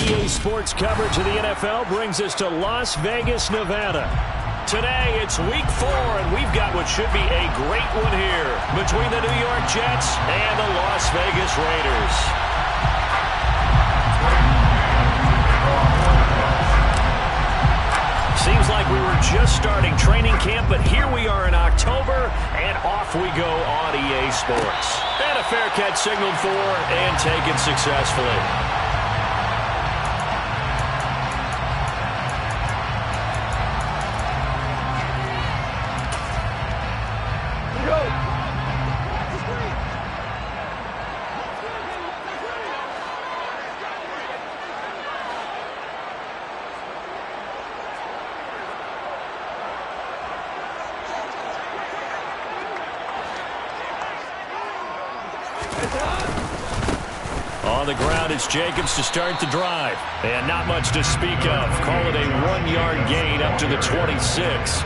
EA Sports coverage of the NFL brings us to Las Vegas, Nevada. Today, it's Week 4, and we've got what should be a great one here between the New York Jets and the Las Vegas Raiders. Seems like we were just starting training camp, but here we are in October, and off we go on EA Sports. And a fair catch signaled for and taken successfully. On the ground, it's Jacobs to start the drive. And not much to speak of. Call it a 1-yard gain up to the 26.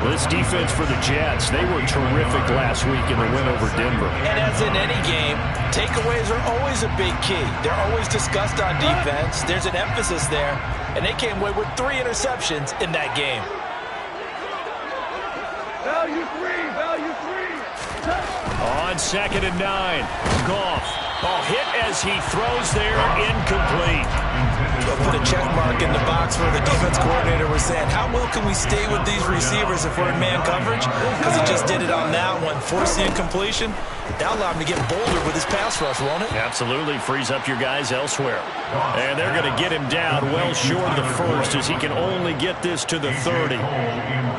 This defense for the Jets, they were terrific last week in the win over Denver. And as in any game, takeaways are always a big key. They're always discussed on defense. There's an emphasis there. And they came away with 3 interceptions in that game. Value 3, value 3. On 2nd and 9, Goff. Ball hit as he throws there, incomplete. They'll put a check mark in the box where the defense coordinator was saying, how well can we stay with these receivers if we're in man coverage? Because he just did it on that one, forced the incompletion. That'll allow him to get bolder with his pass rush, won't it? Absolutely, frees up your guys elsewhere. And they're going to get him down well short of the first as he can only get this to the 30.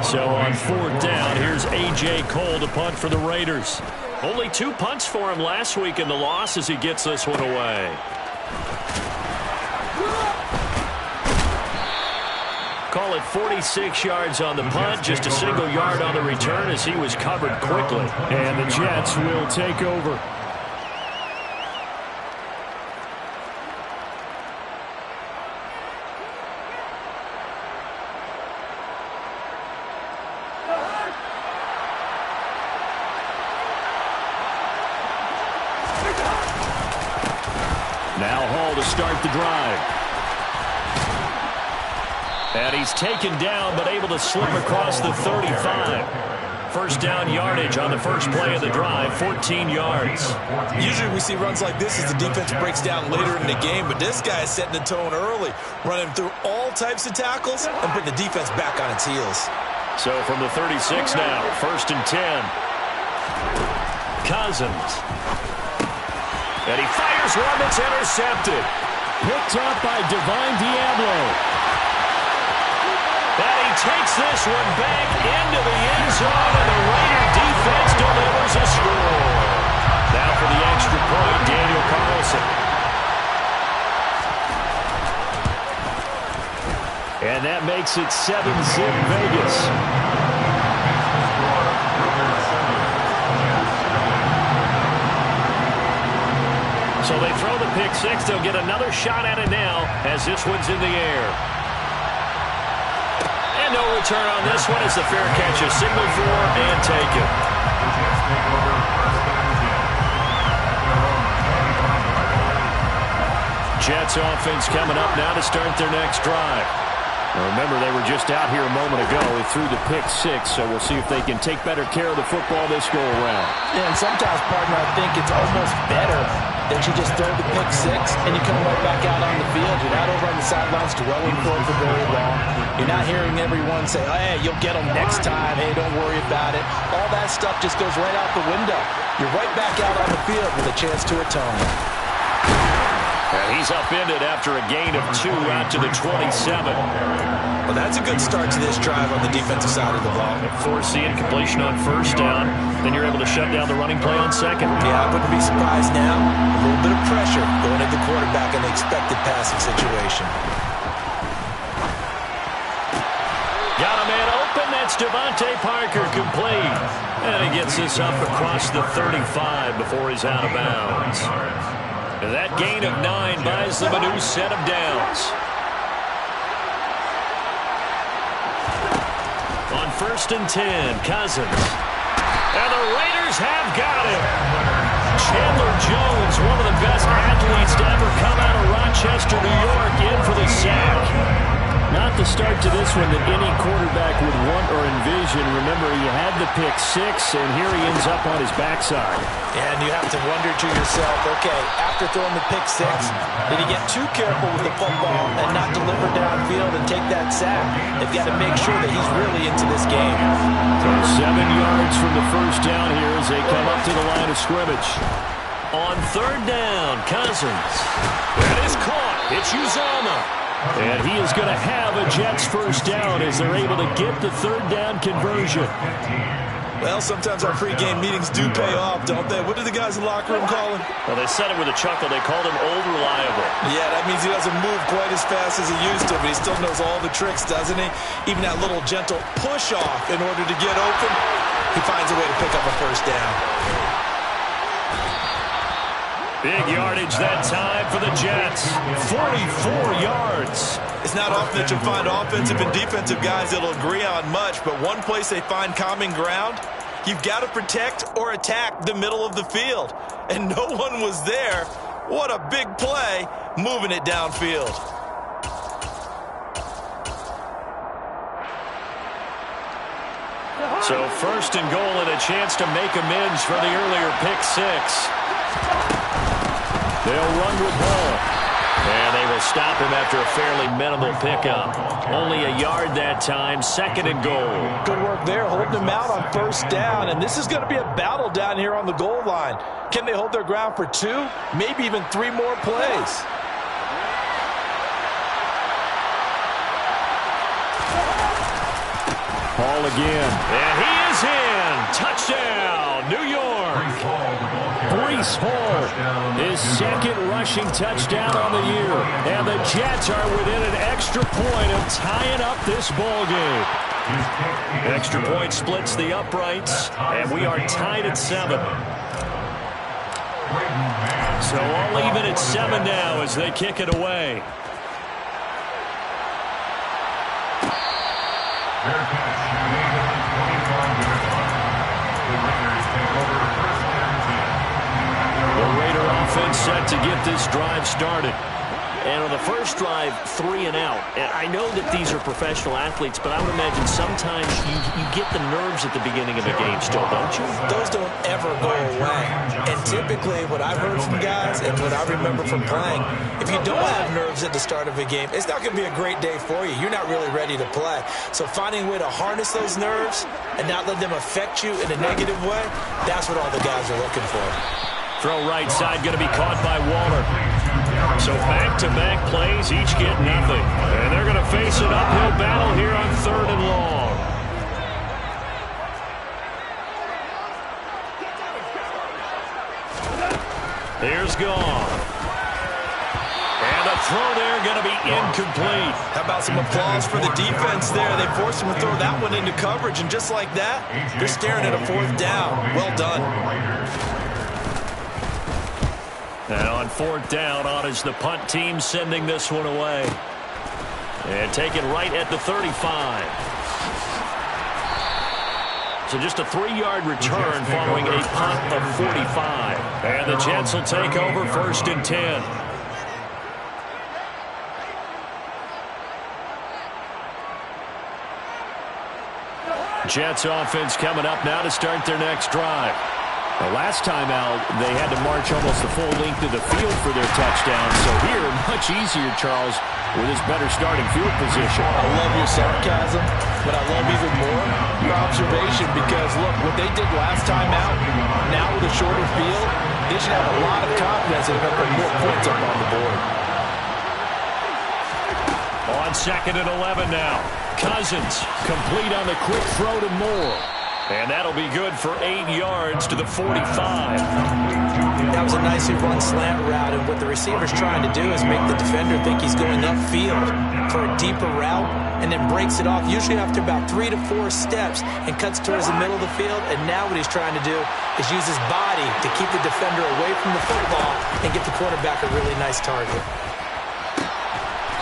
So on 4th down, here's A.J. Cole to punt for the Raiders. Only 2 punts for him last week in the loss as he gets this one away. Call it 46 yards on the punt, just a single yard on the return as he was covered quickly. And the Jets will take over. Now Hall to start the drive. And he's taken down but able to slip across the 35. First down yardage on the first play of the drive, 14 yards. Usually we see runs like this as the defense breaks down later in the game, but this guy is setting the tone early, running through all types of tackles and putting the defense back on its heels. So from the 36 now, 1st and 10. Cousins. And he fires one that's intercepted. Picked up by Divine Diablo. And he takes this one back into the end zone, and the Raider defense delivers a score. Now for the extra point, Daniel Carlson. And that makes it 7-zip Vegas. So they throw the pick 6. They'll get another shot at it now as this one's in the air. And no return on this one as the fair catch is signaled for and taken. Jets offense coming up now to start their next drive. Now remember, they were just out here a moment ago. They threw the pick 6, so we'll see if they can take better care of the football this go-around. Yeah, and sometimes, partner, I think it's almost better that you just throw the pick 6 and you come right back out on the field. You're not over on the sidelines dwelling for it for very long. You're not hearing everyone say, oh, hey, you'll get them next time. Hey, don't worry about it. All that stuff just goes right out the window. You're right back out on the field with a chance to atone. And he's upended after a gain of 2 out to the 27. Well, that's a good start to this drive on the defensive side of the ball. Force the incompletion on 1st down. Then you're able to shut down the running play on 2nd. Yeah, I wouldn't be surprised now. A little bit of pressure going at the quarterback in the expected passing situation. Got a man open. That's Devontae Parker complete. And he gets this up across the 35 before he's out of bounds. And that gain of 9 buys them a new set of downs. On 1st and 10, Cousins. And the Raiders have got him. Chandler Jones, one of the best athletes to ever come out of Rochester, New York, in for the sack. Not the start to this one that any quarterback would want or envision. Remember, he had the pick six, and here he ends up on his backside. And you have to wonder to yourself, okay, after throwing the pick six, did he get too careful with the football and not deliver downfield and take that sack? They've got to make sure that he's really into this game. So 7 yards from the first down here as they come up to the line of scrimmage. On third down, Cousins. That is caught. It's Uzama. And he is going to have a Jets first down as they're able to get the third down conversion. Well, sometimes our pregame meetings do pay off, don't they? What do the guys in the locker room call him? Well, they said it with a chuckle. They called him old reliable. Yeah, that means he doesn't move quite as fast as he used to, but he still knows all the tricks, doesn't he? Even that little gentle push-off in order to get open, he finds a way to pick up a first down. Big yardage that time for the Jets. 44 yards. It's not often that you'll find offensive and defensive guys that'll agree on much, but one place they find common ground, you've got to protect or attack the middle of the field. And no one was there. What a big play, moving it downfield. So first and goal and a chance to make amends for the earlier pick six. They'll run with ball. And they will stop him after a fairly minimal pickup. Only a yard that time, second and goal. Good work there, holding him out on first down. And this is going to be a battle down here on the goal line. Can they hold their ground for 2, maybe even 3 more plays? Ball again. And he is in. Touchdown, New York. Breece Hall, his second rushing touchdown on the year. And the Jets are within an extra point of tying up this ball game. Extra point splits the uprights, and we are tied at 7. So all even at 7 now as they kick it away. The Raider offense set to get this drive started. And on the first drive, 3 and out. And I know that these are professional athletes, but I would imagine sometimes you get the nerves at the beginning of a game still, don't you? Those don't ever go away. And typically what I've heard from guys and what I remember from playing, if you don't have nerves at the start of a game, it's not going to be a great day for you. You're not really ready to play. So finding a way to harness those nerves and not let them affect you in a negative way, that's what all the guys are looking for. Throw right side going to be caught by Waller. So back-to-back plays, each get nothing. And they're going to face an uphill battle here on 3rd and long. Here's gone. And the throw there going to be incomplete. How about some applause for the defense there? They forced him to throw that one into coverage, and just like that, they're staring at a 4th down. Well done. And on 4th down, on is the punt team sending this one away. And taken right at the 35. So just a 3-yard return following a punt of 45. And the Jets will take over 1st and 10. Jets offense coming up now to start their next drive. The last time out, they had to march almost the full length of the field for their touchdown. So here, much easier, Charles, with his better starting field position. I love your sarcasm, but I love even more your observation because, look, what they did last time out, now with a shorter field, they should have a lot of confidence in putting more points up on the board. On 2nd and 11 now. Cousins complete on the quick throw to Moore. And that'll be good for 8 yards to the 45. That was a nicely run slant route, and what the receiver's trying to do is make the defender think he's going upfield for a deeper route, and then breaks it off, usually after about 3 to 4 steps, and cuts towards the middle of the field. And now what he's trying to do is use his body to keep the defender away from the football and get the quarterback a really nice target.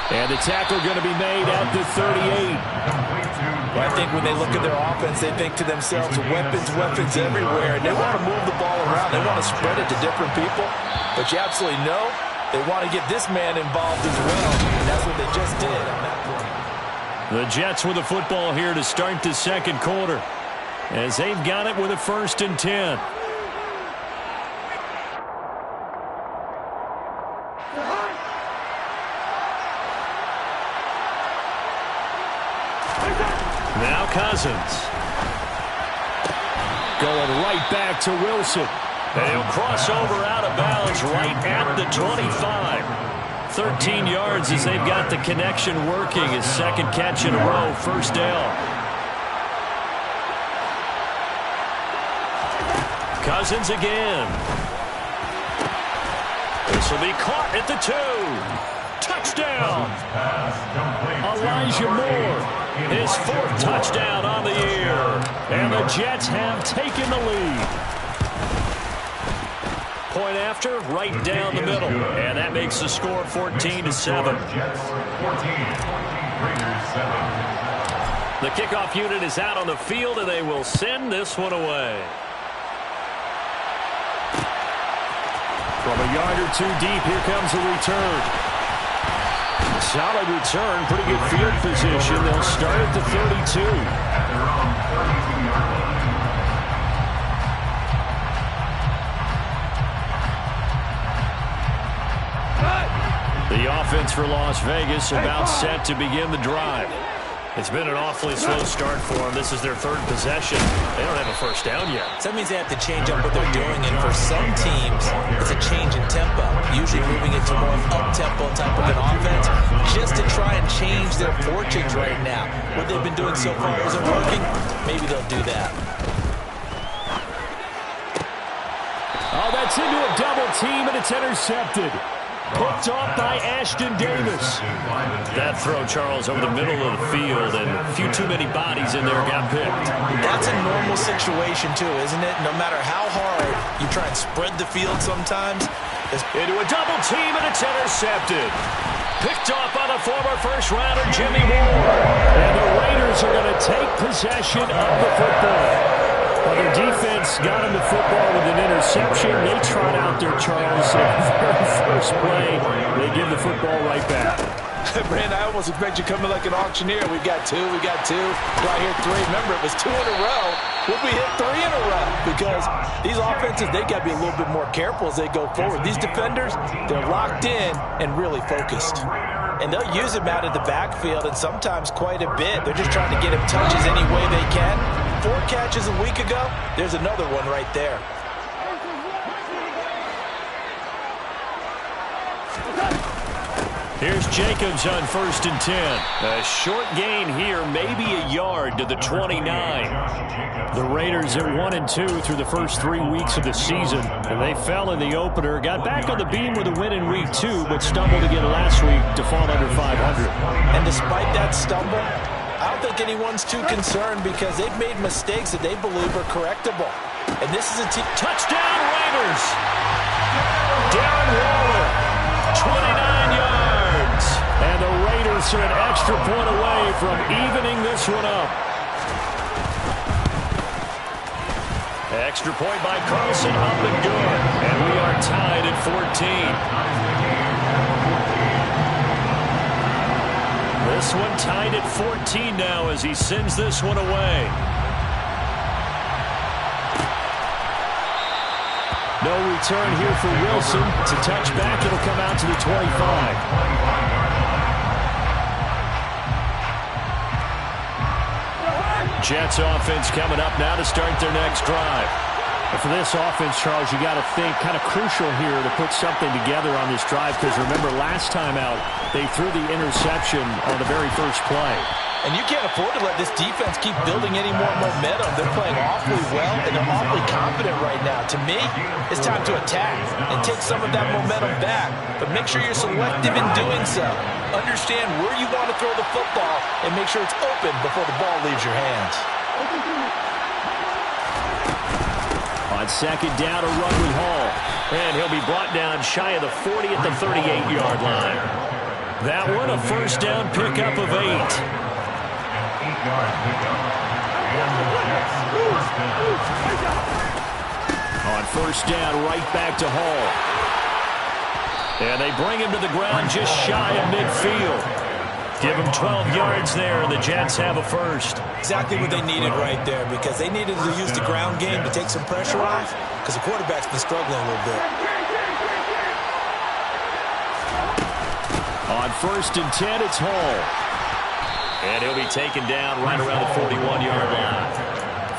And the tackle going to be made at the 38. Well, I think when they look at their offense, they think to themselves, weapons, weapons everywhere. And they want to move the ball around. They want to spread it to different people. But you absolutely know they want to get this man involved as well. And that's what they just did on that play. The Jets with the football here to start the second quarter, as they've got it with a 1st and 10. Now Cousins. Going right back to Wilson. And he'll cross over out of bounds right at the 25. 13 yards as they've got the connection working. His second catch in a row, 1st down. Cousins again. This will be caught at the 2. Touchdown. Elijah Moore. His 4th touchdown on the year. And the Jets have taken the lead. Point after, right down the middle. And that makes the score 14-7. The kickoff unit is out on the field, and they will send this one away. From a yard or 2 deep, here comes a return. Solid return, pretty good field position. They'll start at the 32. The offense for Las Vegas about set to begin the drive. It's been an awfully slow start for them. This is their 3rd possession. They don't have a 1st down yet. So that means they have to change up what they're doing, and for some teams, it's a change in tempo, usually moving it to more of up-tempo type of an offense, just to try and change their fortunes right now. What they've been doing so far isn't working. Maybe they'll do that. Oh, that's into a double team, and it's intercepted. Picked off by Ashton Davis. That throw, Charles, over the middle of the field, and a few too many bodies in there got picked. That's a normal situation, too, isn't it? No matter how hard you try and spread the field sometimes. Into a double team, and it's intercepted. Picked off by the former 1st-rounder, Jimmy Moore. And the Raiders are going to take possession of the football. Well, their defense got him the football with an interception. They trot out there, Charles, and the very first play, they give the football right back. Brand, I almost expect you coming like an auctioneer. We got 2, we got 2, right here 3. Remember, it was 2 in a row. Would we hit 3 in a row? Because these offenses, they got to be a little bit more careful as they go forward. These defenders, they're locked in and really focused. And they'll use him out of the backfield, and sometimes quite a bit. They're just trying to get him touches any way they can. 4 catches a week ago, there's another one right there. Here's Jacobs on 1st and 10. A short gain here, maybe a yard to the 29. The Raiders at 1-2 through the first 3 weeks of the season. And they fell in the opener, got back on the beam with a win in week 2, but stumbled again last week to fall under 500. And despite that stumble, I don't think anyone's too concerned because they've made mistakes that they believe are correctable. And this is a team. Touchdown, Raiders! Darren Waller, 29 yards. And the Raiders are an extra point away from evening this one up. Extra point by Carlson, up and good. And we are tied at 14. This one tied at 14 now as he sends this one away. No return here for Wilson. It's a touchback. It'll come out to the 25. Jets offense coming up now to start their next drive. And for this offense, Charles, you got to think kind of crucial here to put something together on this drive because remember last time out they threw the interception on the very first play. And you can't afford to let this defense keep building any more momentum. They're playing awfully well, and they're awfully confident right now. To me, it's time to attack and take some of that momentum back. But make sure you're selective in doing so. Understand where you want to throw the football and make sure it's open before the ball leaves your hands. On second down, a run with Hall. And he'll be brought down shy of the 40 at the 38-yard line. That one, a first down pickup of 8. On first down, right back to Hall. And they bring him to the ground just shy of midfield. Give him 12 yards there, and the Jets have a first. Exactly what they needed right there, because they needed to use the ground game to take some pressure off, because the quarterback's been struggling a little bit. On first and 10, it's Hall. And he'll be taken down right around the 41-yard line.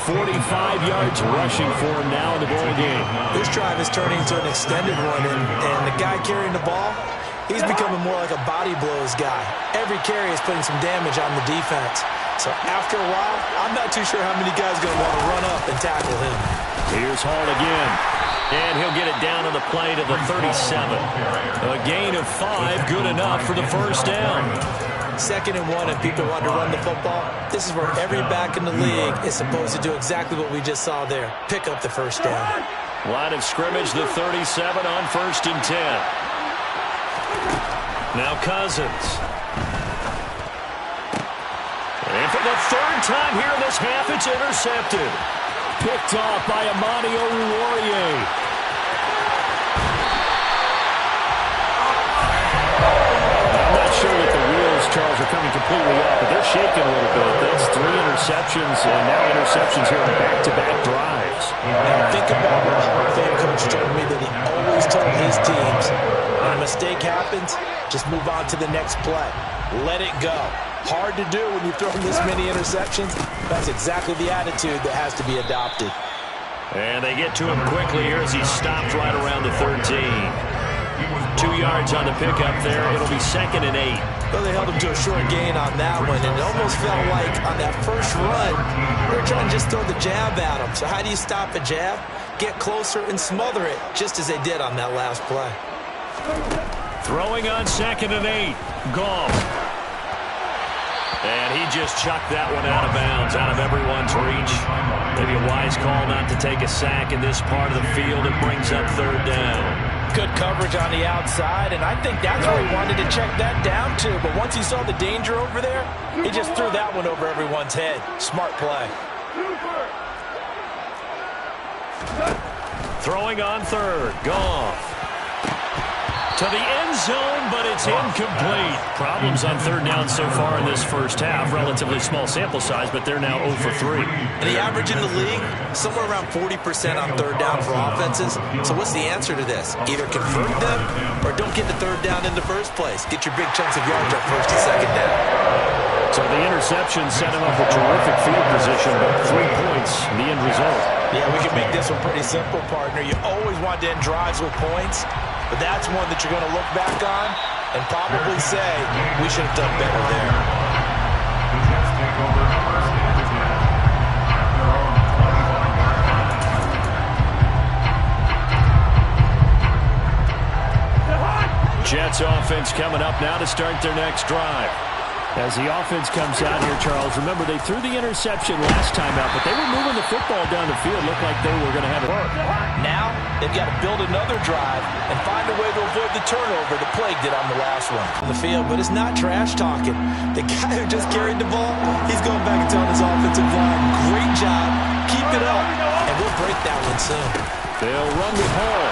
45 yards rushing for him now in the ball game. This drive is turning into an extended one, and the guy carrying the ball, he's becoming more like a body blows guy. Every carry is putting some damage on the defense. So after a while, I'm not too sure how many guys are going to want to run up and tackle him. Here's Hall again. And he'll get it down on the play to the 37. A gain of 5, good enough for the first down. 2nd and 1, and people want to run the football. This is where every back in the league is supposed to do exactly what we just saw there. Pick up the first down. Line of scrimmage, the 37 on first and 10. Now Cousins. And for the 3rd time here in this half, it's intercepted. Picked off by Amani Oruwariye. Sure that the wheels, Charles, are coming completely off, but they're shaking a little bit. That's 3 interceptions, and now interceptions here on back-to-back drives. Now think about what Hall of Fame coach told me that he always told his teams, when a mistake happens, just move on to the next play. Let it go. Hard to do when you throw this many interceptions. That's exactly the attitude that has to be adopted. And they get to him quickly here as he stopped right around the 13. 2 yards on the pickup there. It'll be 2nd and 8. Well, they held him to a short gain on that one, and it almost felt like on that first run, they were trying to just throw the jab at him. So how do you stop a jab? Get closer and smother it, just as they did on that last play. Throwing on 2nd and 8. Goff. And he just chucked that one out of bounds, out of everyone's reach. Maybe a wise call not to take a sack in this part of the field. It brings up 3rd down. Good coverage on the outside, and I think that's where he wanted to check that down to. But once he saw the danger over there, he just threw that one over everyone's head. Smart play. Throwing on 3rd. Goff. To the end zone, but it's incomplete. Problems on 3rd down so far in this first half. Relatively small sample size, but they're now 0 for 3. And the average in the league, somewhere around 40% on 3rd down for offenses. So what's the answer to this? Either convert them or don't get the 3rd down in the first place. Get your big chunks of yards up 1st and 2nd down. So the interception set him up with terrific field position, but 3 points, the end result. Yeah, we can make this one pretty simple, partner. You always want to end drives with points. But that's one that you're going to look back on and probably say, we should have done better there. Jets offense coming up now to start their next drive. As the offense comes out here, Charles, remember they threw the interception last time out, but they were moving the football down the field. Looked like they were going to have it work. Now they've got to build another drive and find a way to avoid the turnover that plagued it on the last one. On the field, but it's not trash talking. The guy who just carried the ball, he's going back and telling his offensive line, great job, keep it up, and we'll break that one soon. They'll run with Hall.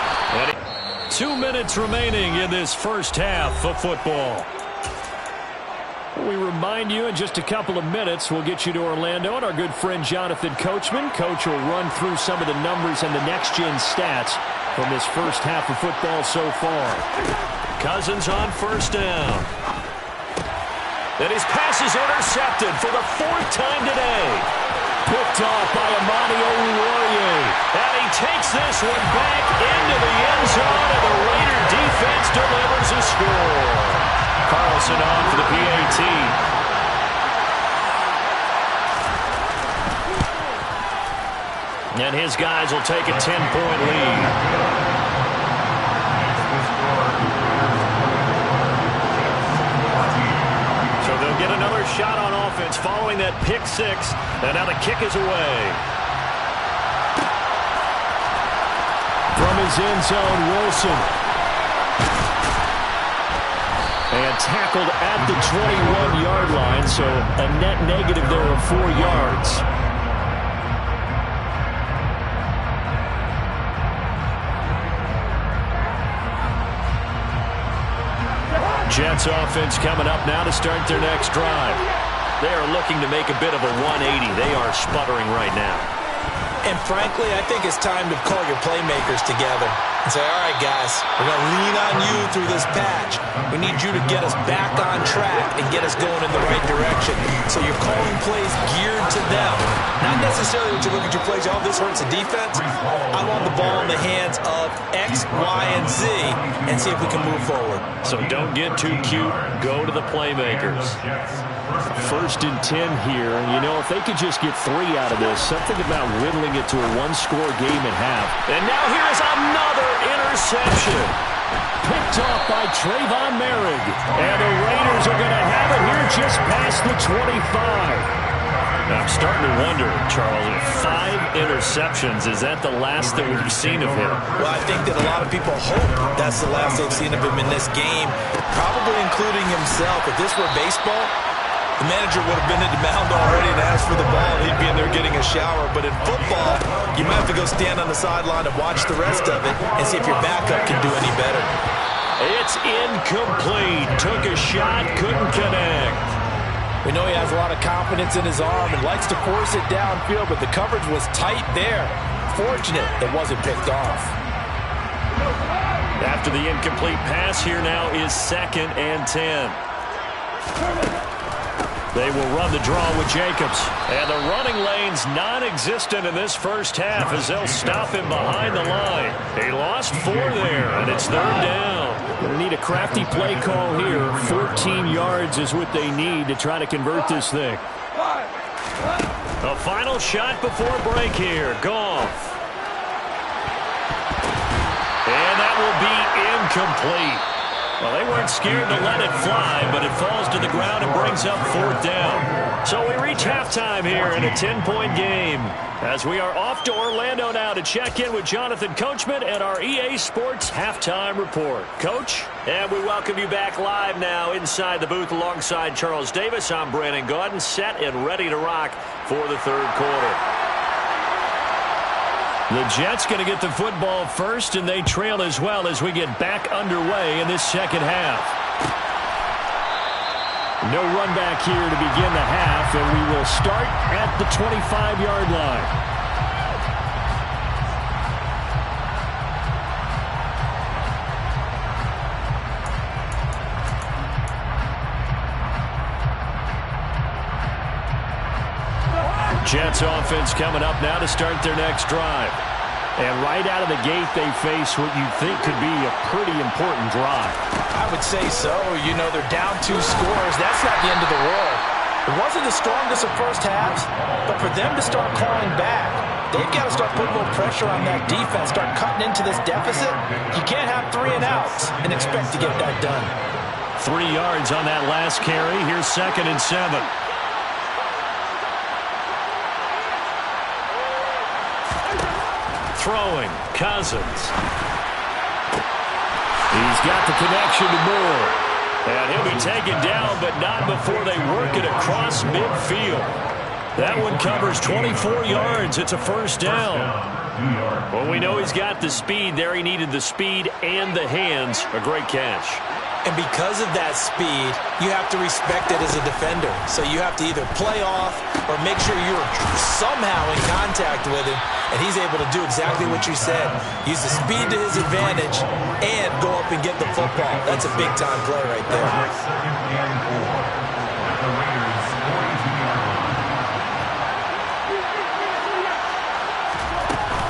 2 minutes remaining in this first half of football. We remind you in just a couple of minutes we'll get you to Orlando and our good friend Jonathan Coachman. Coach will run through some of the numbers and the next-gen stats from this first half of football so far. Cousins on 1st down. And his pass is intercepted for the 4th time today. Picked off by Amani Oruwariye. And he takes this one back into the end zone, and the Raider defense delivers a score. Carlson on for the PAT. And his guys will take a 10-point lead. So they'll get another shot on offense following that pick 6. And now the kick is away. From his end zone, Wilson. And tackled at the 21-yard line, so a net negative there of 4 yards. Jets offense coming up now to start their next drive. They are looking to make a bit of a 180. They are sputtering right now. And frankly, I think it's time to call your playmakers together and say, all right, guys, we're going to lean on you through this patch. We need you to get us back on track and get us going in the right direction. So you're calling plays geared to them. Not necessarily when you look at your plays, oh, this hurts the defense. I want the ball in the hands of X, Y, and Z and see if we can move forward. So don't get too cute. Go to the playmakers. 1st and 10 here. You know, if they could just get 3 out of this, something about whittling it to a 1-score game at half. And now here is another interception. Picked off by Trayvon Merrick. And the Raiders are going to have it here just past the 25. I'm starting to wonder, Charles, if 5 interceptions, is that the last that we've seen of him? Well, I think that a lot of people hope that's the last they've seen of him in this game, probably including himself. If this were baseball, the manager would have been at the mound already and asked for the ball. He'd be in there getting a shower. But in football, you might have to go stand on the sideline and watch the rest of it and see if your backup can do any better. It's incomplete. Took a shot, couldn't connect. We know he has a lot of confidence in his arm and likes to force it downfield, but the coverage was tight there. Fortunate it wasn't picked off. After the incomplete pass, here now is 2nd and 10. They will run the draw with Jacobs. And the running lane's non-existent in this first half as they'll stop him behind the line. They lost 4 there, and it's 3rd down. Going to need a crafty play call here. 14 yards is what they need to try to convert this thing. A final shot before break here. Goff. And that will be incomplete. Well, they weren't scared to let it fly, but it falls to the ground and brings up 4th down. So we reach halftime here in a 10-point game as we are off to Orlando now to check in with Jonathan Coachman and our EA Sports Halftime Report. Coach, and we welcome you back live now inside the booth alongside Charles Davis. I'm Brandon Gaudin, set and ready to rock for the 3rd quarter. The Jets going to get the football first, and they trail as well as we get back underway in this second half. No run back here to begin the half, and we will start at the 25-yard line. Jets offense coming up now to start their next drive. And right out of the gate, they face what you think could be a pretty important drive. I would say so. You know, they're down 2 scores. That's not the end of the world. It wasn't the strongest of first halves, but for them to start clawing back, they've got to start putting a little pressure on that defense, start cutting into this deficit. You can't have 3 and outs and expect to get that done. 3 yards on that last carry. Here's 2nd and 7. Throwing, Cousins. He's got the connection to Moore. And he'll be taken down, but not before they work it across midfield. That one covers 24 yards. It's a 1st down. Well, we know he's got the speed there. He needed the speed and the hands. A great catch. And because of that speed, you have to respect it as a defender. So you have to either play off or make sure you're somehow in contact with him, and he's able to do exactly what you said. Use the speed to his advantage and go up and get the football. That's a big-time play right there.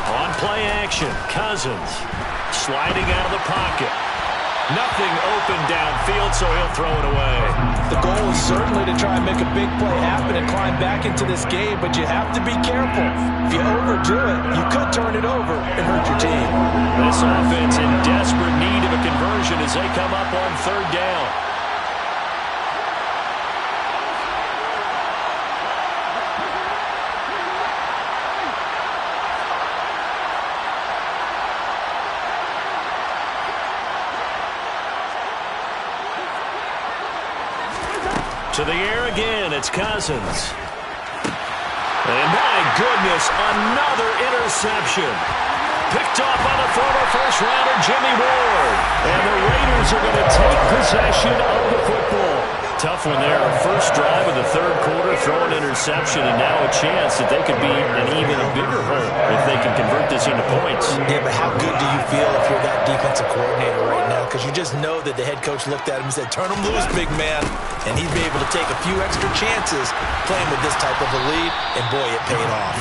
On play action, Cousins sliding out of the pocket. Nothing open downfield, so he'll throw it away. The goal is certainly to try and make a big play happen and climb back into this game, but you have to be careful. If you overdo it, you could turn it over and hurt your team. This offense in desperate need of a conversion as they come up on 3rd down. To the air again, it's Cousins. And my goodness, another interception. Picked off by the former first-rounder Jimmy Ward. And the Raiders are going to take possession of the football. Tough one there. First drive of the third quarter, throw an interception, and now a chance that they could be in even a bigger hole if they can convert this into points. Yeah, but how good do you feel if you're that defensive coordinator right now? Because you just know that the head coach looked at him and said, turn him loose, big man. And he'd be able to take a few extra chances playing with this type of a lead, and boy, it paid off.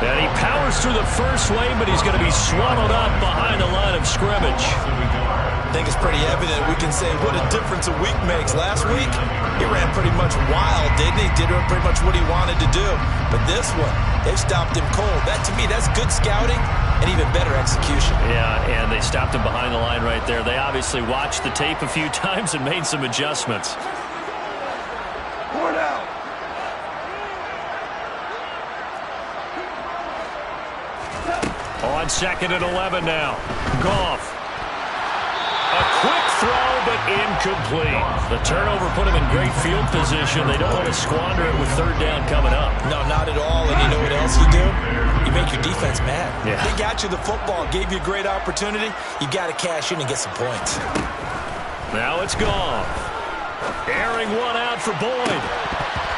And he powers through the first lane, but he's going to be swallowed up behind the line of scrimmage. I think it's pretty evident we can say what a difference a week makes. Last week, he ran pretty much wild, didn't he? Did pretty much what he wanted to do. But this one, they've stopped him cold. That, to me, that's good scouting and even better execution. Yeah, and they stopped him behind the line right there. They obviously watched the tape a few times and made some adjustments. Board out. On 2nd and 11 now. Goff. A quick throw, but incomplete. The turnover put him in great field position. They don't want to squander it with third down coming up. No, not at all. And you know what else you do? You make your defense mad. Yeah. They got you the football, gave you a great opportunity. You got to cash in and get some points. Now it's Goff. Airing one out for Boyd.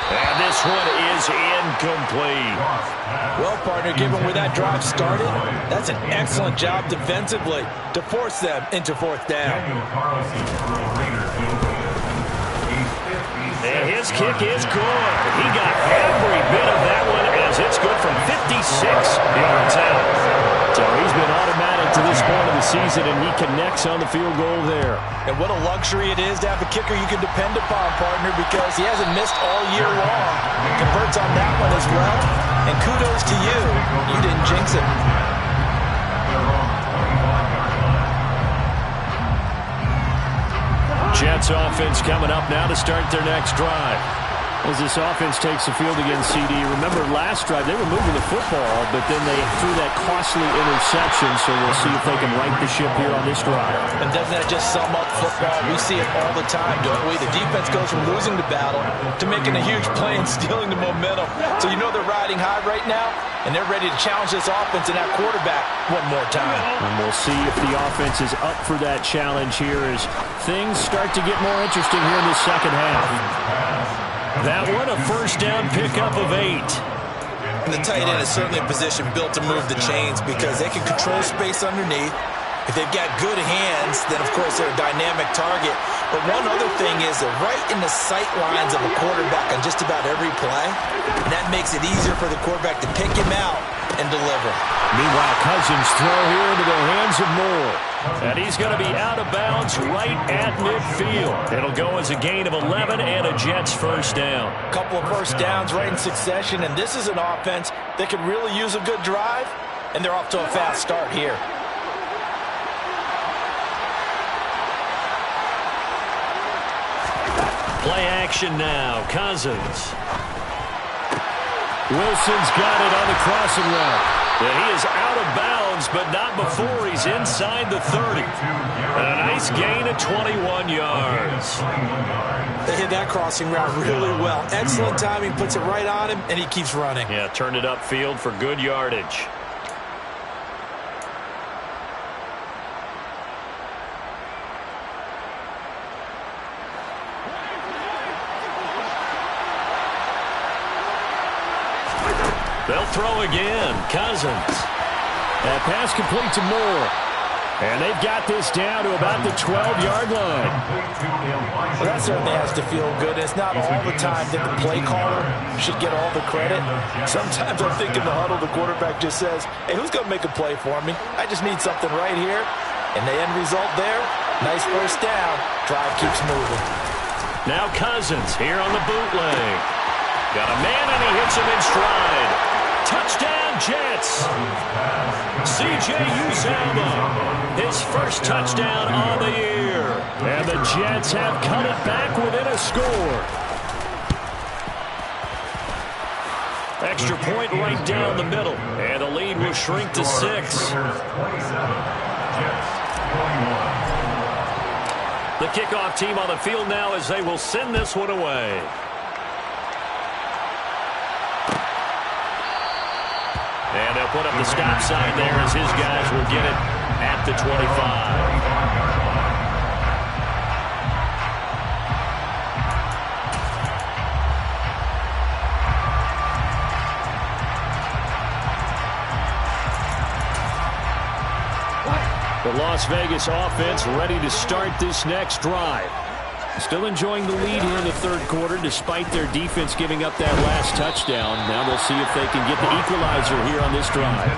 And this one is incomplete. Well, partner, given where that drive started, that's an excellent job defensively to force them into fourth down. And his kick is good. He got every bit of that one as it's good from 56 yards out. So he's been automatic to this point of the season, and he connects on the field goal there. And what a luxury it is to have a kicker you can depend upon, partner, because he hasn't missed all year long. Converts on that one as well. And kudos to you. You didn't jinx it. Jets offense coming up now to start their next drive. As this offense takes the field against CD, remember last drive they were moving the football, but then they threw that costly interception, so we'll see if they can right the ship here on this drive. And doesn't that just sum up football? We see it all the time, don't we? The defense goes from losing the battle to making a huge play and stealing the momentum. So you know they're riding high right now, and they're ready to challenge this offense and that quarterback one more time. And we'll see if the offense is up for that challenge here as things start to get more interesting here in the second half. That one, a first down pickup of 8. And the tight end is certainly a position built to move the chains because they can control space underneath. If they've got good hands, then of course they're a dynamic target. But one other thing is they're right in the sight lines of a quarterback on just about every play. And that makes it easier for the quarterback to pick him out and deliver. Meanwhile, Cousins throw here into the hands of Moore. And he's going to be out of bounds right at midfield. It'll go as a gain of 11 and a Jets first down. A couple of first downs right in succession, and this is an offense that could really use a good drive, and they're off to a fast start here. Play action now. Cousins. Wilson's got it on the crossing route. And he is out of bounds, but not before he's inside the 30. And a nice gain of 21 yards. They hit that crossing route really well. Excellent timing, puts it right on him, and he keeps running. Yeah, turned it upfield for good yardage. They'll throw again. Cousins. That pass complete to Moore. And they've got this down to about the 12-yard line. Well, that certainly has to feel good. It's not all the time that the play caller should get all the credit. Sometimes I think in the huddle, the quarterback just says, hey, who's going to make a play for me? I just need something right here. And the end result there, nice first down. Drive keeps moving. Now Cousins here on the bootleg. Got a man, and he hits him in stride. Touchdown, Jets. C.J. Uzomah, his first touchdown on the year. And the Jets have cut it back within a score. Extra point right down the middle. And the lead will shrink to 6. The kickoff team on the field now as they will send this one away. And they'll put up the stop sign there as his guys will get it at the 25. The Las Vegas offense ready to start this next drive. Still enjoying the lead here in the third quarter despite their defense giving up that last touchdown. Now we'll see if they can get the equalizer here on this drive.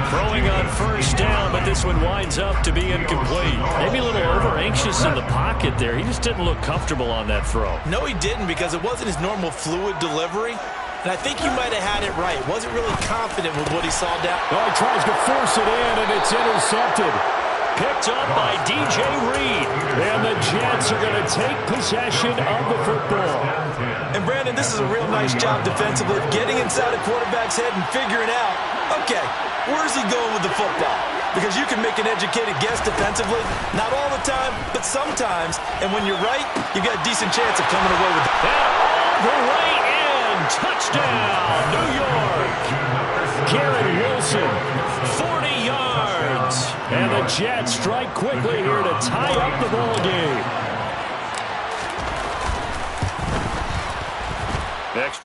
Throwing on first down, but this one winds up to be incomplete. Maybe a little over-anxious in the pocket there. He just didn't look comfortable on that throw. No, he didn't, because it wasn't his normal fluid delivery. And I think he might have had it right. Wasn't really confident with what he saw down. Oh, he tries to force it in, and it's intercepted. Picked up by DJ Reed. And the Jets are going to take possession of the football. And, Brandon, this is a real nice job defensively of getting inside a quarterback's head and figuring out, okay, where's he going with the football? Because you can make an educated guess defensively. Not all the time, but sometimes. And when you're right, you've got a decent chance of coming away with it. And all the way in. Touchdown, New York. Garrett Wilson, 40 yards. And the Jets strike quickly here to tie up the ball game. Next.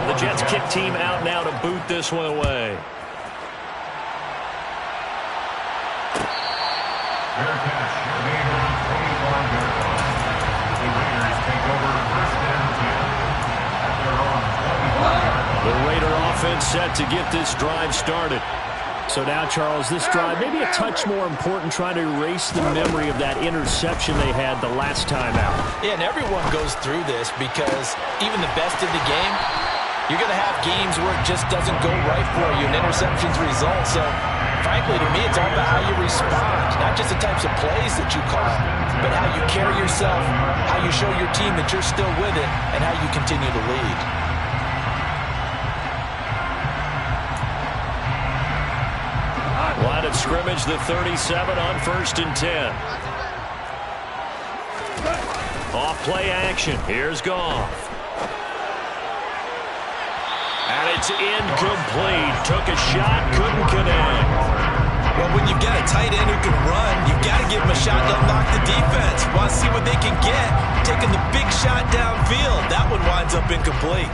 The Jets kick team out now to boot this one away. The Raider offense set to get this drive started. So now, Charles, this drive maybe a touch more important, trying to erase the memory of that interception they had the last time out. Yeah, and everyone goes through this because even the best in the game, you're going to have games where it just doesn't go right for you and interceptions result. So, frankly, to me, it's all about how you respond, not just the types of plays that you call, but how you carry yourself, how you show your team that you're still with it, and how you continue to lead. Line of scrimmage, the 37 on 1st and 10. Off play action. Here's Goff. And it's incomplete. Took a shot, couldn't connect. Well, when you've got a tight end who can run, you've got to give him a shot to unlock the defense. Want to see what they can get. Taking the big shot downfield. That one winds up incomplete.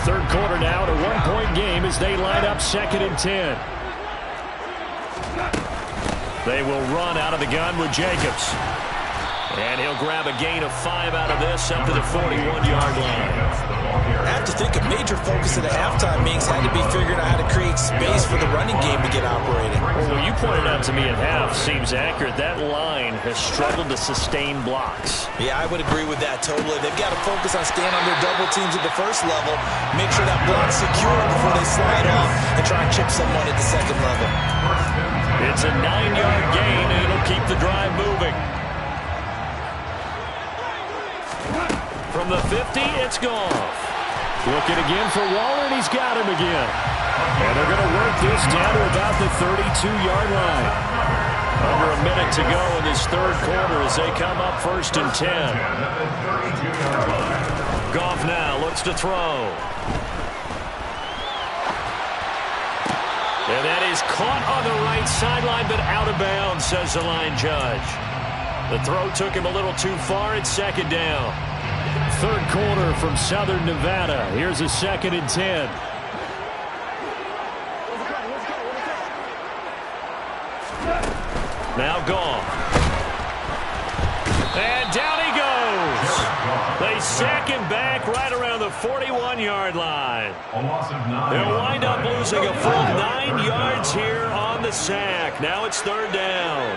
Third quarter now, to 1-point game as they line up 2nd and 10. They will run out of the gun with Jacobs. And he'll grab a gain of 5 out of this up to the 41-yard line. I have to think a major focus at the halftime meetings had to be figuring out how to create space for the running game to get operating. Well, what you pointed out to me at half seems accurate. That line has struggled to sustain blocks. Yeah, I would agree with that totally. They've got to focus on staying on their double teams at the first level, make sure that block's secure before they slide off and try and chip someone at the second level. It's a 9-yard gain, and it'll keep the drive moving. From the 50, it's Goff. Looking again for Waller, and he's got him again. And they're going to work this down to about the 32-yard line. Under a minute to go in this third quarter as they come up 1st and 10. Goff now looks to throw. And that is caught on the right sideline, but out of bounds, says the line judge. The throw took him a little too far. It's 2nd down. Third quarter from Southern Nevada. Here's a 2nd and 10. Now Goff. And down he goes. They sack him back right around the 41-yard line. They'll wind up losing a full 9 yards here on the sack. Now it's 3rd down.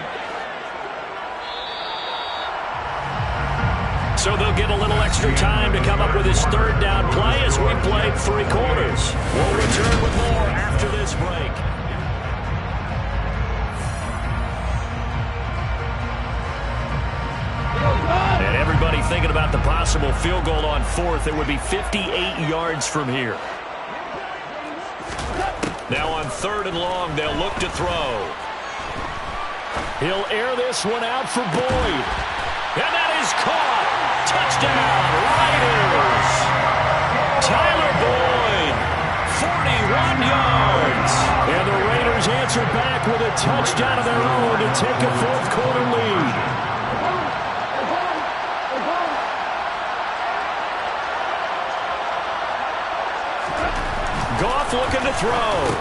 So they'll get a little extra time to come up with his third down play as we played 3 quarters. We'll return with more after this break. And everybody thinking about the possible field goal on 4th. It would be 58 yards from here. Now on 3rd and long, they'll look to throw. He'll air this one out for Boyd. And that is caught. Touchdown, Raiders. Tyler Boyd, 41 yards. And the Raiders answer back with a touchdown of their own to take a 4th quarter lead. Goff looking to throw.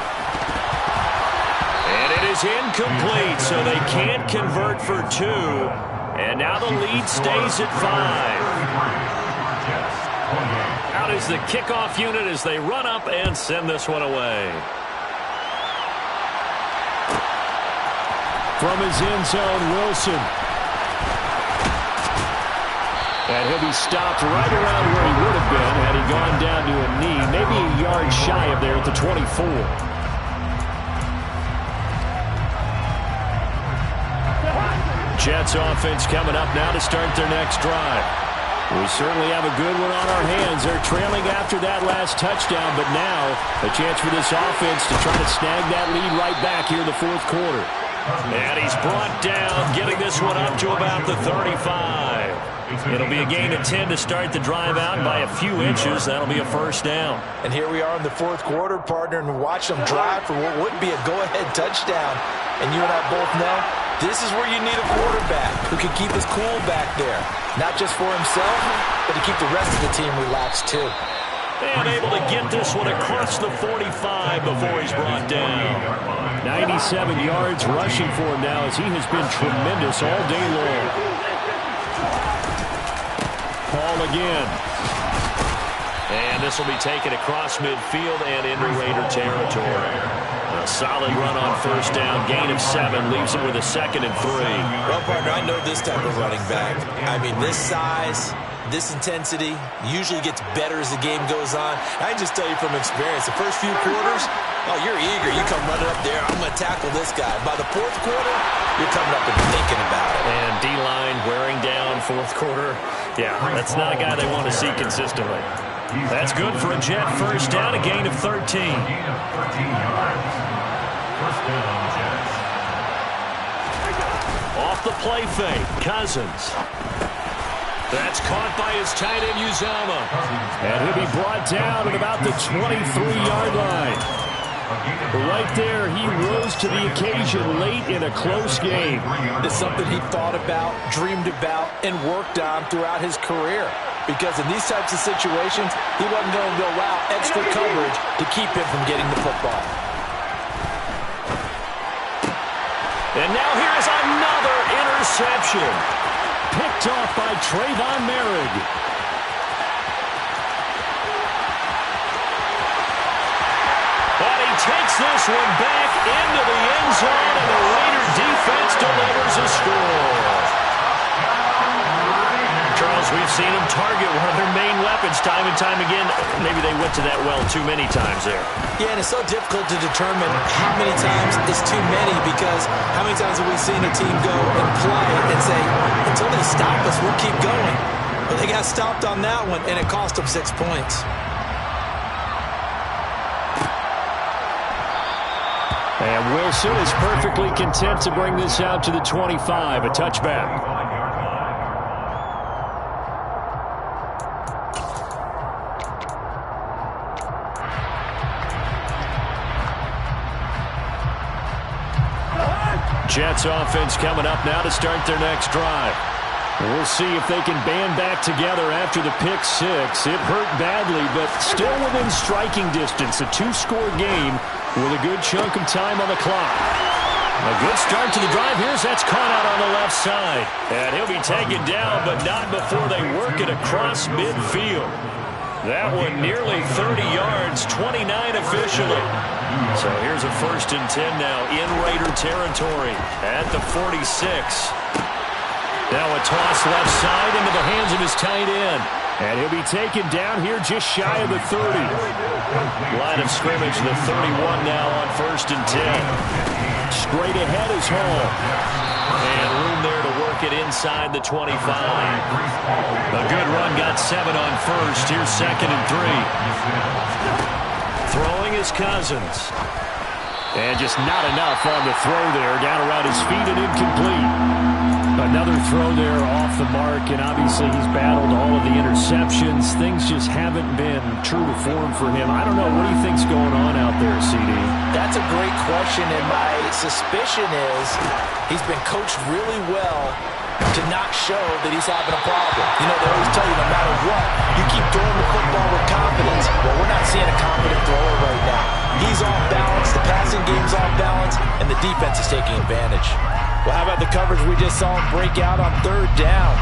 And it is incomplete, so they can't convert for 2. And now the lead stays at 5. Out is the kickoff unit as they run up and send this one away. From his end zone, Wilson. And he'll be stopped right around where he would have been had he gone down to a knee, maybe a yard shy of there at the 24. Jets offense coming up now to start their next drive. We certainly have a good one on our hands. They're trailing after that last touchdown, but now a chance for this offense to try to snag that lead right back here in the 4th quarter. And he's brought down, getting this one up to about the 35. It'll be a gain of 10 to start the drive out by a few inches. That'll be a 1st down. And here we are in the 4th quarter, partner, and watch them drive for what would be a go-ahead touchdown. And you and I both know this is where you need a quarterback who can keep his cool back there. Not just for himself, but to keep the rest of the team relaxed too. And able to get this one across the 45 before he's brought down. 97 yards rushing for him now as he has been tremendous all day long. Paul again. And this will be taken across midfield and into Raider territory. A solid run on 1st down, gain of 7, leaves it with a 2nd and 3. Well, partner, I know this type of running back. I mean, this size, this intensity usually gets better as the game goes on. I can just tell you from experience, the first few quarters, oh, you're eager. You come running up there, I'm going to tackle this guy. By the 4th quarter, you're coming up and thinking about it. And D-line wearing down 4th quarter. Yeah, that's not a guy they want to see consistently. That's good for a Jet 1st down, a gain of 13. Off the play fake, Cousins. That's caught by his tight end, Uzama. And he'll be brought down at about the 23-yard line. Right there, he rose to the occasion late in a close game. It's something he thought about, dreamed about, and worked on throughout his career. Because in these types of situations, he wasn't going to allow extra coverage to keep him from getting the football. And now here's another interception. Picked off by Trayvon Merrick. And he takes this one back into the end zone, and the Raider defense delivers a score. Charles, we've seen them target one of their main weapons time and time again. Maybe they went to that well too many times there. Yeah, and it's so difficult to determine how many times is too many, because how many times have we seen a team go and play and say, until they stop us, we'll keep going. But they got stopped on that one, and it cost them 6 points. And Wilson is perfectly content to bring this out to the 25, a touchback. Jets offense coming up now to start their next drive. We'll see if they can band back together after the pick 6. It hurt badly, but still within striking distance. A 2-score game with a good chunk of time on the clock. A good start to the drive. That's caught out on the left side. And he'll be taken down, but not before they work it across midfield. That one nearly 30 yards, 29 officially. So here's a 1st and 10 now in Raider territory at the 46. Now a toss left side into the hands of his tight end. And he'll be taken down here just shy of the 30. Line of scrimmage, the 31 now on 1st and 10. Straight ahead is Hall. And room there to work it inside the 25. A good run, got 7 on 1st. Here's 2nd and 3. Throwing is Cousins. And just not enough on the throw there. Down around his feet and incomplete. Another throw there off the mark, and obviously he's battled all of the interceptions. Things just haven't been true to form for him. I don't know. What do you think's going on out there, CD? That's a great question, and my suspicion is he's been coached really well to not show that he's having a problem. You know, they always tell you no matter what, you keep throwing the football with confidence. Well, we're not seeing a confident thrower right now. He's off balance, the passing game's off balance, and the defense is taking advantage. Well, how about the coverage we just saw him break out on 3rd down?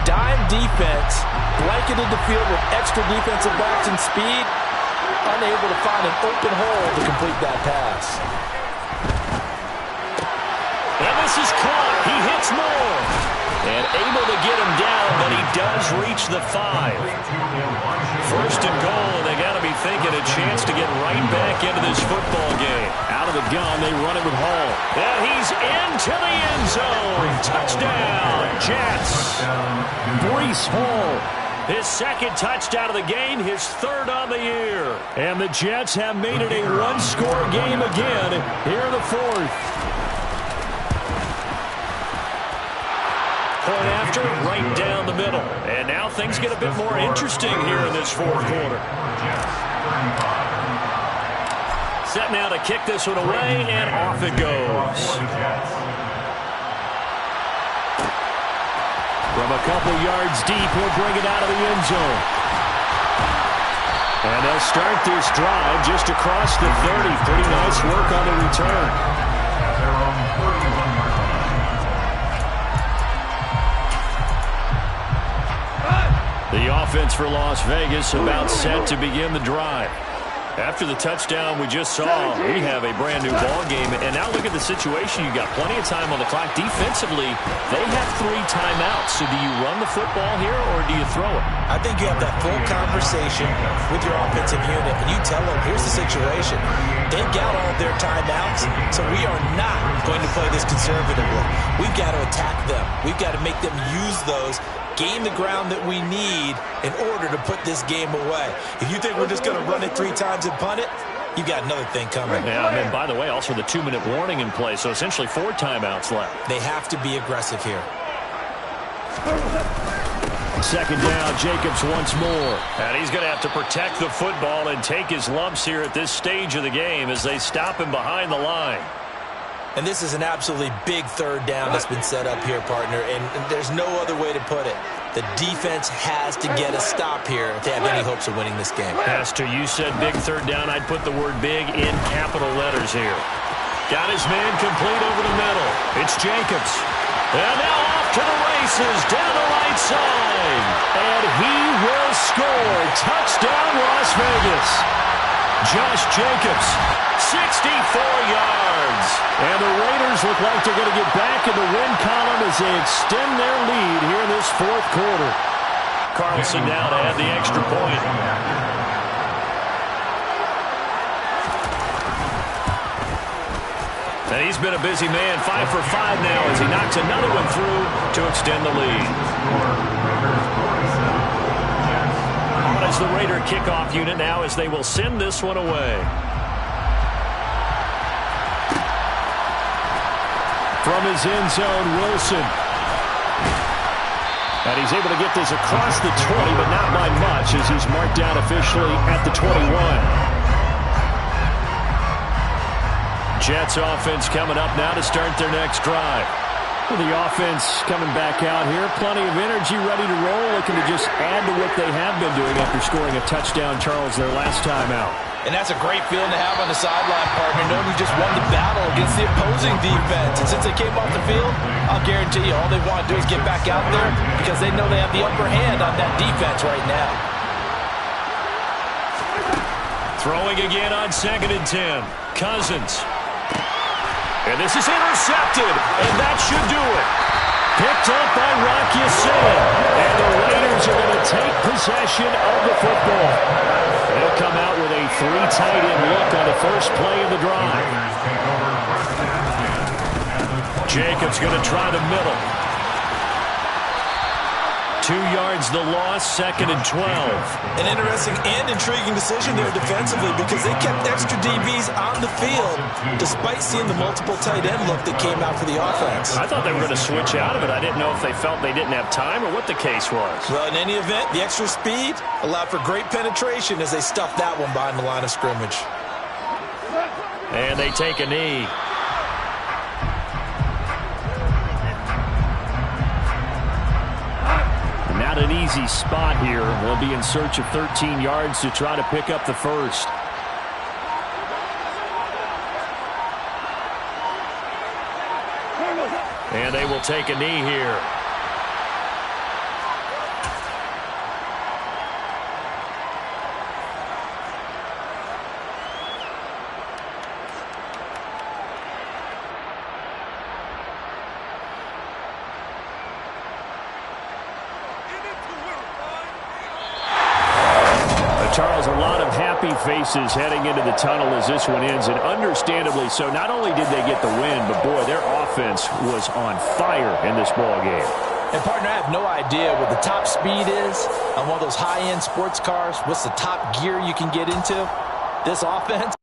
Dime defense, blanketed the field with extra defensive backs and speed, unable to find an open hole to complete that pass. And this is caught. He hits more. And able to get him down, but he does reach the 5. 1st and goal, and they got to be thinking a chance to get right back into this football game. Out of the gun, they run it with Hall. And he's into the end zone. Touchdown, Jets. Breece Hall. His 2nd touchdown of the game, his 3rd on the year. And the Jets have made it a one-score game again here in the 4th. Point after, right down the middle. And now things get a bit more interesting here in this 4th quarter. Set now to kick this one away, and off it goes. From a couple yards deep, he'll bring it out of the end zone. And they'll start this drive just across the 30. Pretty nice work on the return. The offense for Las Vegas about set to begin the drive. After the touchdown we just saw, we have a brand new ball game. And now look at the situation. You've got plenty of time on the clock. Defensively, they have 3 timeouts. So do you run the football here or do you throw it? I think you have that full conversation with your offensive unit, and you tell them, here's the situation. They've got all of their timeouts, so we are not going to play this conservatively. We've got to attack them. We've got to make them use those, gain the ground that we need in order to put this game away. If you think we're just going to run it 3 times and punt it, you've got another thing coming. Yeah, and by the way, also the 2-minute warning in play, so essentially 4 timeouts left. They have to be aggressive here. 2nd down, Jacobs once more. And he's going to have to protect the football and take his lumps here at this stage of the game as they stop him behind the line. And this is an absolutely big 3rd down that's been set up here, partner, and there's no other way to put it. The defense has to get a stop here if they have any hopes of winning this game. As to you said big 3rd down, I'd put the word big in capital letters here. Got his man complete over the middle. It's Jacobs. And now off to the races down the right side. And he will score. Touchdown, Las Vegas. Josh Jacobs, 64 yards. And the Raiders look like they're going to get back in the win column as they extend their lead here in this 4th quarter. Carlson now to add the extra point. And he's been a busy man, 5 for 5 now as he knocks another one through to extend the lead. On as the Raider kickoff unit now as they will send this one away. From his end zone, Wilson. And he's able to get this across the 20, but not by much as he's marked down officially at the 21. Jets offense coming up now to start their next drive. Well, the offense coming back out here. Plenty of energy, ready to roll, looking to just add to what they have been doing after scoring a touchdown, Charles, their last time out. And that's a great feeling to have on the sideline, partner, knowing you just won the battle against the opposing defense. And since they came off the field, I'll guarantee you all they want to do is get back out there because they know they have the upper hand on that defense right now. Throwing again on 2nd and 10. Cousins. And this is intercepted, and that should do it. Picked up by Rocky Sin. And the Raiders are going to take possession of the football. They'll come out with a 3 tight end look on the first play of the drive. Jacobs going to try the middle. 2 yards the loss, 2nd and 12. An interesting and intriguing decision there defensively because they kept extra DBs on the field despite seeing the multiple tight end look that came out for the offense. I thought they were going to switch out of it. I didn't know if they felt they didn't have time or what the case was. Well, in any event, the extra speed allowed for great penetration as they stuffed that one behind the line of scrimmage. And they take a knee. Not an easy spot here. They'll be in search of 13 yards to try to pick up the first. And they will take a knee here. Charles, a lot of happy faces heading into the tunnel as this one ends, and understandably so. Not only did they get the win, but, boy, their offense was on fire in this ball game. And, partner, I have no idea what the top speed is on one of those high-end sports cars. What's the top gear you can get into? This offense.